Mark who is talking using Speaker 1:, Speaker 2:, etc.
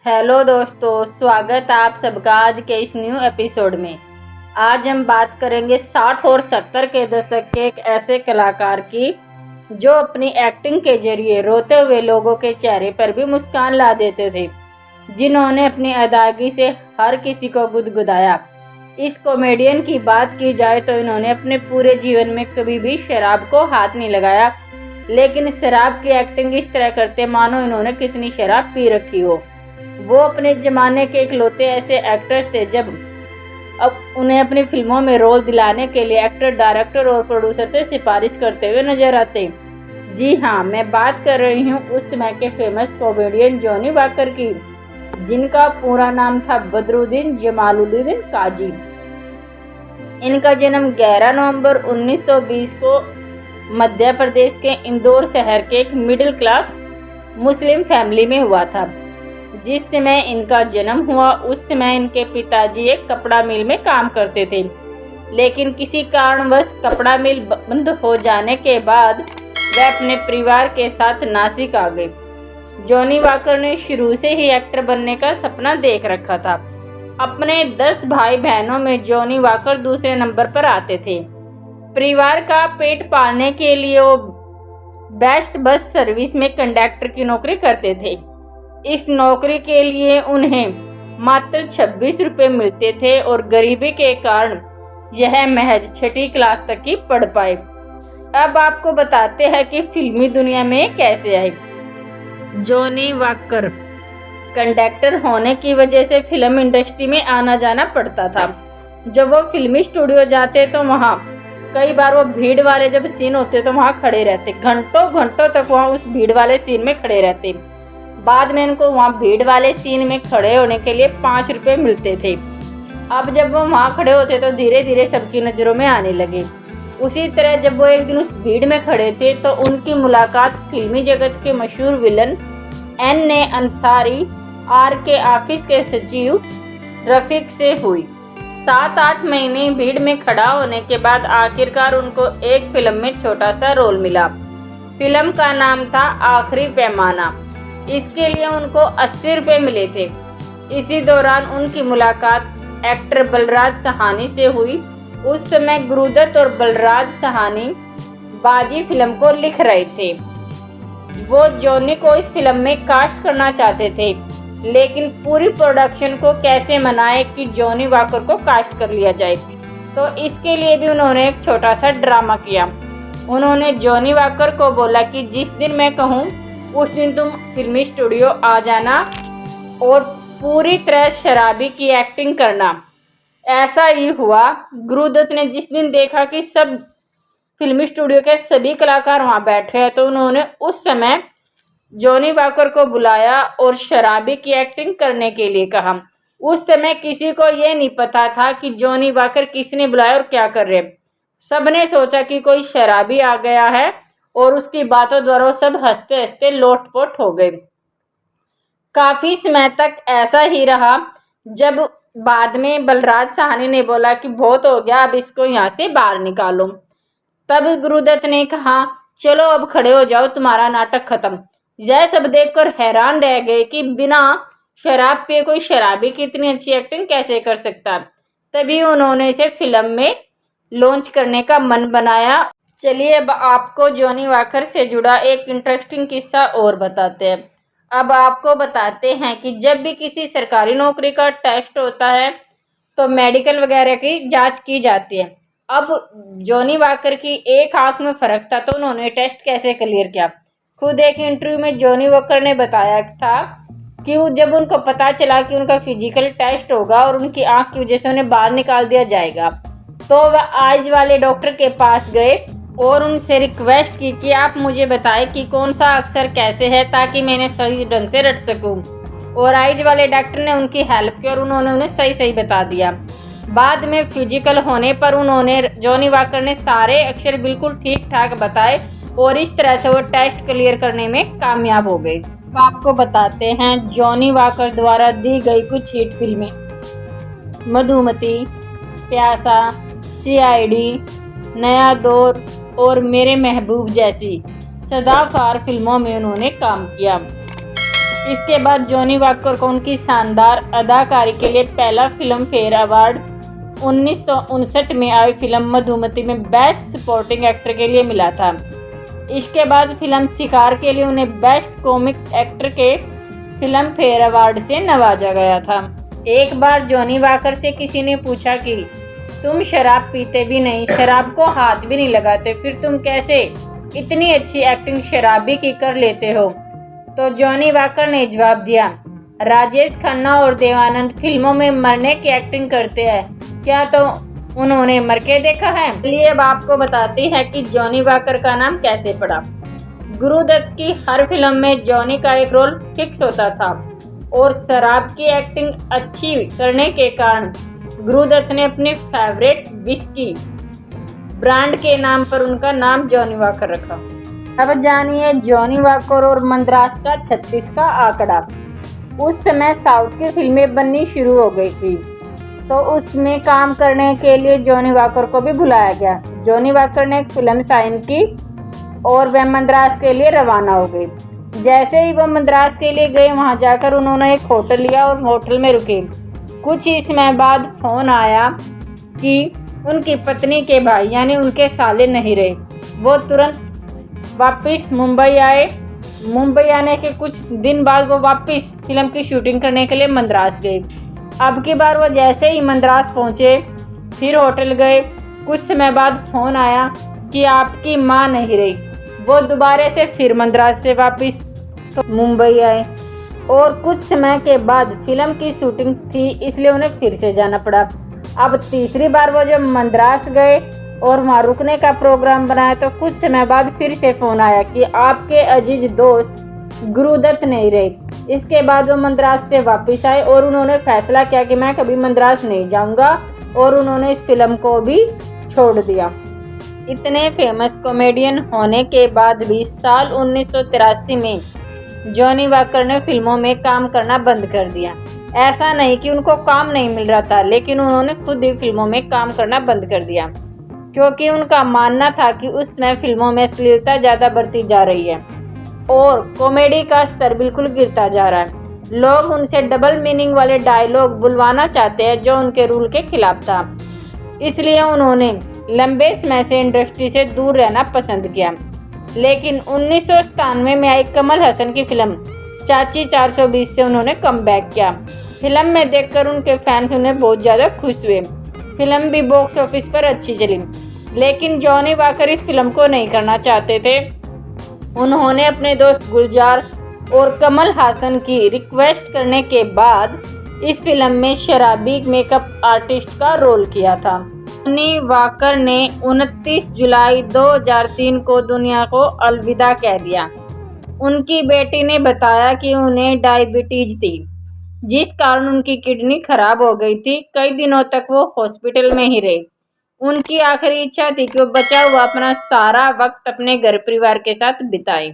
Speaker 1: Hello दोस्तों, स्वागत है आप सबका आज के इस न्यू एपिसोड में। आज हम बात करेंगे 60 और 70 के दशक के एक ऐसे कलाकार की जो अपनी एक्टिंग के जरिए रोते हुए लोगों के चेहरे पर भी मुस्कान ला देते थे, जिन्होंने अपनी अदायगी से हर किसी को गुदगुदाया। इस कॉमेडियन की बात की जाए तो इन्होंने अपने पूरे जीवन में कभी भी शराब को हाथ नहीं लगाया, लेकिन शराब की एक्टिंग इस तरह करते मानो इन्होंने कितनी शराब पी रखी हो। वो अपने ज़माने के इकलौते ऐसे एक्टर्स थे जब अब उन्हें अपनी फिल्मों में रोल दिलाने के लिए एक्टर, डायरेक्टर और प्रोड्यूसर से सिफारिश करते हुए नजर आते। जी हाँ, मैं बात कर रही हूँ उस समय के फेमस कॉमेडियन जॉनी वॉकर की, जिनका पूरा नाम था बदरुद्दीन जमालुद्दीन काजी। इनका जन्म 11 नवंबर 1920 को मध्य प्रदेश के इंदौर शहर के एक मिडिल क्लास मुस्लिम फैमिली में हुआ था। जिस समय इनका जन्म हुआ उस समय इनके पिताजी एक कपड़ा मिल में काम करते थे, लेकिन किसी कारणवश कपड़ा मिल बंद हो जाने के बाद वे अपने परिवार के साथ नासिक आ गए। जॉनी वॉकर ने शुरू से ही एक्टर बनने का सपना देख रखा था। अपने 10 भाई बहनों में जॉनी वॉकर दूसरे नंबर पर आते थे। परिवार का पेट पालने के लिए वो बेस्ट बस सर्विस में कंडक्टर की नौकरी करते थे। इस नौकरी के लिए उन्हें मात्र 26 रुपये मिलते थे और गरीबी के कारण यह महज 6ठी क्लास तक ही पढ़ पाए। अब आपको बताते हैं कि फिल्मी दुनिया में कैसे आए। जॉनी वॉकर कंडक्टर होने की वजह से फिल्म इंडस्ट्री में आना जाना पड़ता था। जब वो फिल्मी स्टूडियो जाते तो वहाँ कई बार वो भीड़ वाले जब सीन होते तो वहाँ खड़े रहते, घंटों घंटों तक वहाँ उस भीड़ वाले सीन में खड़े रहते। बाद में इनको वहाँ भीड़ वाले सीन में खड़े होने के लिए 5 रुपये मिलते थे। अब जब वो वहाँ खड़े होते तो धीरे धीरे सबकी नज़रों में आने लगे। उसी तरह जब वो एक दिन उस भीड़ में खड़े थे तो उनकी मुलाकात फिल्मी जगत के मशहूर विलन N.A. अंसारी, आर के ऑफिस के सचिव रफीक से हुई। 7-8 महीने भीड़ में खड़ा होने के बाद आखिरकार उनको एक फिल्म में छोटा सा रोल मिला। फिल्म का नाम था आखिरी पैमाना। इसके लिए उनको 80 रुपये मिले थे। इसी दौरान उनकी मुलाकात एक्टर बलराज साहनी से हुई। उस समय गुरुदत्त और बलराज साहनी बाजी फिल्म को लिख रहे थे। वो जॉनी को इस फिल्म में कास्ट करना चाहते थे, लेकिन पूरी प्रोडक्शन को कैसे मनाए कि जॉनी वॉकर को कास्ट कर लिया जाए। तो इसके लिए भी उन्होंने एक छोटा सा ड्रामा किया। उन्होंने जॉनी वॉकर को बोला कि जिस दिन मैं कहूँ उस दिन तुम फिल्मी स्टूडियो आ जाना और पूरी तरह शराबी की एक्टिंग करना। ऐसा ही हुआ। गुरुदत्त ने जिस दिन देखा कि सब फिल्मी स्टूडियो के सभी कलाकार वहाँ बैठे हैं तो उन्होंने उस समय जॉनी वॉकर को बुलाया और शराबी की एक्टिंग करने के लिए कहा। उस समय किसी को ये नहीं पता था कि जॉनी वॉकर किसने बुलाया और क्या कर रहे। सबने सोचा कि कोई शराबी आ गया है और उसकी बातों द्वारा सब हंसते हंसते लोटपोट हो गए। काफी समय तक ऐसा ही रहा। जब बाद में बलराज साहनी ने बोला कि बहुत हो गया, अब इसको यहाँ से बाहर निकालो, तब गुरुदत्त ने कहा चलो अब खड़े हो जाओ, तुम्हारा नाटक खत्म। यह सब देखकर हैरान रह गए कि बिना शराब पिए कोई शराबी की इतनी अच्छी एक्टिंग कैसे कर सकता। तभी उन्होंने इसे फिल्म में लॉन्च करने का मन बनाया। चलिए अब आपको जॉनी वॉकर से जुड़ा एक इंटरेस्टिंग किस्सा और बताते हैं। अब आपको बताते हैं कि जब भी किसी सरकारी नौकरी का टेस्ट होता है तो मेडिकल वगैरह की जांच की जाती है। अब जॉनी वॉकर की एक आंख में फ़र्क था तो उन्होंने टेस्ट कैसे क्लियर किया। खुद एक इंटरव्यू में जॉनी वॉकर ने बताया था कि जब उनको पता चला कि उनका फिजिकल टेस्ट होगा और उनकी आंख की वजह से उन्हें बाहर निकाल दिया जाएगा तो वह आइज वाले डॉक्टर के पास गए और उनसे रिक्वेस्ट की कि आप मुझे बताएं कि कौन सा अक्षर कैसे है ताकि मैंने सही ढंग से रट सकूं। और आइज वाले डॉक्टर ने उनकी हेल्प की और उन्होंने उन्हें सही सही बता दिया। बाद में फिजिकल होने पर उन्होंने जॉनी वॉकर ने सारे अक्षर बिल्कुल ठीक ठाक बताए और इस तरह से वो टेस्ट क्लियर करने में कामयाब हो गए। अब आपको बताते हैं जॉनी वॉकर द्वारा दी गई कुछ हिट फिल्में। मधुमती, प्यासा, CID, नया दौर और मेरे महबूब जैसी सदाबहार फिल्मों में उन्होंने काम किया। इसके बाद जॉनी वॉकर को उनकी शानदार अदाकारी के लिए पहला फिल्म फेयर अवार्ड 1959 में आई फिल्म मधुमती में बेस्ट सपोर्टिंग एक्टर के लिए मिला था। इसके बाद फिल्म शिकार के लिए उन्हें बेस्ट कॉमिक एक्टर के फिल्म फेयर अवार्ड से नवाजा गया था। एक बार जॉनी वॉकर से किसी ने पूछा कि तुम शराब पीते भी नहीं, शराब को हाथ भी नहीं लगाते, फिर तुम कैसे इतनी अच्छी एक्टिंग शराबी की कर लेते हो? तो जॉनी वॉकर ने जवाब दिया, राजेश खन्ना और देवानंद फिल्मों में मरने की एक्टिंग करते हैं, क्या तो उन्होंने मर के देखा है? चलिए अब आपको बताती है कि जॉनी वॉकर का नाम कैसे पड़ा। गुरुदत्त की हर फिल्म में जॉनी का एक रोल फिक्स होता था और शराब की एक्टिंग अच्छी करने के कारण गुरुदत्त ने अपने फेवरेट विस्की ब्रांड के नाम पर उनका नाम जॉनी वॉकर रखा। अब जानिए जॉनी वॉकर और मंद्रास का 36 का आंकड़ा। उस समय साउथ की फिल्में बननी शुरू हो गई थी, तो उसमें काम करने के लिए जॉनी वॉकर को भी बुलाया गया। जॉनी वॉकर ने एक फिल्म साइन की और वह मद्रास के लिए रवाना हो गई। जैसे ही वो मद्रास के लिए गए, वहां जाकर उन्होंने एक होटल लिया और होटल में रुके। कुछ ही समय बाद फ़ोन आया कि उनकी पत्नी के भाई यानी उनके साले नहीं रहे। वो तुरंत वापस मुंबई आए। मुंबई आने के कुछ दिन बाद वो वापस फिल्म की शूटिंग करने के लिए मद्रास गए। अब की बार वो जैसे ही मद्रास पहुंचे, फिर होटल गए। कुछ समय बाद फ़ोन आया कि आपकी माँ नहीं रही। वो दोबारा से फिर मद्रास से वापस मुंबई आए और कुछ समय के बाद फिल्म की शूटिंग थी, इसलिए उन्हें फिर से जाना पड़ा। अब तीसरी बार वो जब मद्रास गए और वहाँ रुकने का प्रोग्राम बनाया, तो कुछ समय बाद फिर से फ़ोन आया कि आपके अजीज दोस्त गुरुदत्त नहीं रहे। इसके बाद वो मद्रास से वापस आए और उन्होंने फैसला किया कि मैं कभी मद्रास नहीं जाऊंगा, और उन्होंने इस फिल्म को भी छोड़ दिया। इतने फेमस कॉमेडियन होने के बाद भी साल 1983 में जॉनी वॉकर ने फिल्मों में काम करना बंद कर दिया। ऐसा नहीं कि उनको काम नहीं मिल रहा था, लेकिन उन्होंने खुद ही फिल्मों में काम करना बंद कर दिया, क्योंकि उनका मानना था कि उस समय फिल्मों में अश्लीलता ज़्यादा बढ़ती जा रही है और कॉमेडी का स्तर बिल्कुल गिरता जा रहा है। लोग उनसे डबल मीनिंग वाले डायलॉग बुलवाना चाहते हैं, जो उनके रूल के खिलाफ था। इसलिए उन्होंने लंबे समय से इंडस्ट्री से दूर रहना पसंद किया। लेकिन 1997 में आई कमल हसन की फिल्म चाची 420 से उन्होंने कमबैक किया। फिल्म में देखकर उनके फैंस उन्हें बहुत ज़्यादा खुश हुए। फिल्म भी बॉक्स ऑफिस पर अच्छी चली, लेकिन जॉनी वॉकर इस फिल्म को नहीं करना चाहते थे। उन्होंने अपने दोस्त गुलजार और कमल हासन की रिक्वेस्ट करने के बाद इस फिल्म में शराबी मेकअप आर्टिस्ट का रोल किया था। जॉनी वॉकर ने 29 जुलाई 2003 को दुनिया को अलविदा कह दिया। उनकी बेटी ने बताया कि उन्हें डायबिटीज थी, जिस कारण उनकी किडनी खराब हो गई थी। कई दिनों तक वो हॉस्पिटल में ही रहे। उनकी आखिरी इच्छा थी कि वो बचा हुआ अपना सारा वक्त अपने घर परिवार के साथ बिताएं।